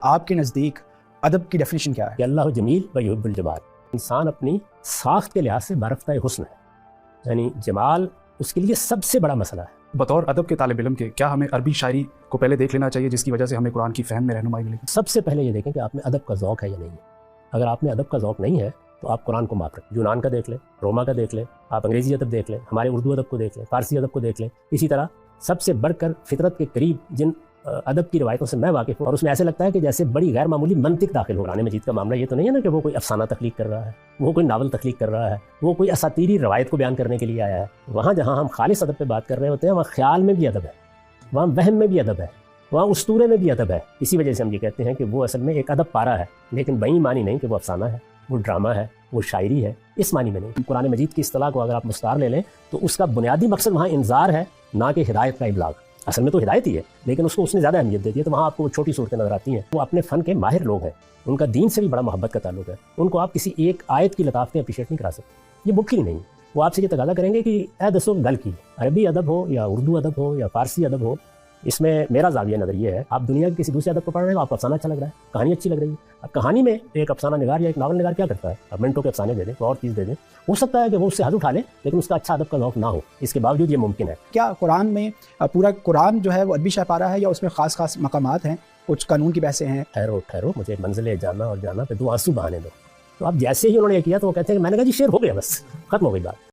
آپ کے نزدیک ادب کی ڈیفینیشن کیا ہے؟ کہ اللہ جمیل و یحب الجمال. انسان اپنی ساخت کے لحاظ سے برفتہ حسن ہے، یعنی جمال اس کے لیے سب سے بڑا مسئلہ ہے. بطور ادب کے طالب علم کے کیا ہمیں عربی شاعری کو پہلے دیکھ لینا چاہیے جس کی وجہ سے ہمیں قرآن کی فہم میں رہنمائی ملے گی؟ سب سے پہلے یہ دیکھیں کہ آپ میں ادب کا ذوق ہے یا نہیں ہے. اگر آپ میں ادب کا ذوق نہیں ہے تو آپ قرآن کو معاف رکھیں. یونان کا دیکھ لیں، روما کا دیکھ لیں، آپ انگریزی ادب دیکھ لیں، ہمارے اردو ادب کو دیکھ لیں، فارسی ادب کو دیکھ لیں. اسی طرح سب سے بڑھ کر فطرت کے قریب جن ادب کی روایتوں سے میں واقف ہوں، اور اس میں ایسے لگتا ہے کہ جیسے بڑی غیر معمولی منطق داخل ہو. قرآن مجید کا معاملہ یہ تو نہیں ہے نا کہ وہ کوئی افسانہ تخلیق کر رہا ہے، وہ کوئی ناول تخلیق کر رہا ہے، وہ کوئی اساطیری روایت کو بیان کرنے کے لیے آیا ہے. وہاں جہاں ہم خالص ادب پہ بات کر رہے ہوتے ہیں وہاں خیال میں بھی ادب ہے، وہاں وہم میں بھی ادب ہے، وہاں اسطورے میں بھی ادب ہے. اسی وجہ سے ہم یہ کہتے ہیں کہ وہ اصل میں ایک ادب پارا ہے، لیکن بئی معنی نہیں کہ وہ افسانہ ہے، وہ ڈرامہ ہے، وہ شاعری ہے، اس معنی میں نہیں. قرآن مجید کی اصطلاح کو اگر آپ مستعار لے لیں تو اس کا بنیادی مقصد وہاں انذار ہے، نہ کہ ہدایت کا ابلاغ. اصل میں تو ہدایت ہی ہے، لیکن اس کو اس نے زیادہ اہمیت دے دی ہے. تو وہاں آپ کو وہ چھوٹی صورتیں نظر آتی ہیں. وہ اپنے فن کے ماہر لوگ ہیں، ان کا دین سے بھی بڑا محبت کا تعلق ہے. ان کو آپ کسی ایک آیت کی لطافتیں اپریشیٹ نہیں کرا سکتے، یہ ممکن ہی نہیں. وہ آپ سے یہ تقاضا کریں گے کہ اے دسو گل کی عربی ادب ہو یا اردو ادب ہو یا فارسی ادب ہو. اس میں میرا زاویہ نظر یہ ہے، آپ دنیا کے کسی دوسرے ادب کو پڑھ رہے ہیں آپ کو افسانہ اچھا لگ رہا ہے، کہانی اچھی لگ رہی ہے. اب کہانی میں ایک افسانہ نگار یا ایک ناول نگار کیا کرتا ہے؟ اب منٹوں کے افسانے دے دیں، کوئی اور چیز دے دیں. ہو سکتا ہے کہ وہ اس سے حد اٹھا لے لیکن اس کا اچھا ادب کا ذوق نہ ہو. اس کے باوجود یہ ممکن ہے. کیا قرآن میں پورا قرآن جو ہے وہ ادبی شاہکارہ ہے یا اس میں خاص خاص مقامات ہیں، کچھ قانون کی بحثیں ہیں؟ ٹھہرو مجھے منزل جانا اور جانا پہ 2 آنسو بہانے دو. تو اب جیسے ہی انہوں نے یہ کیا تو وہ کہتے ہیں کہ میں نے کہا جی شعر ہو گیا، بس ختم ہو گئی بات.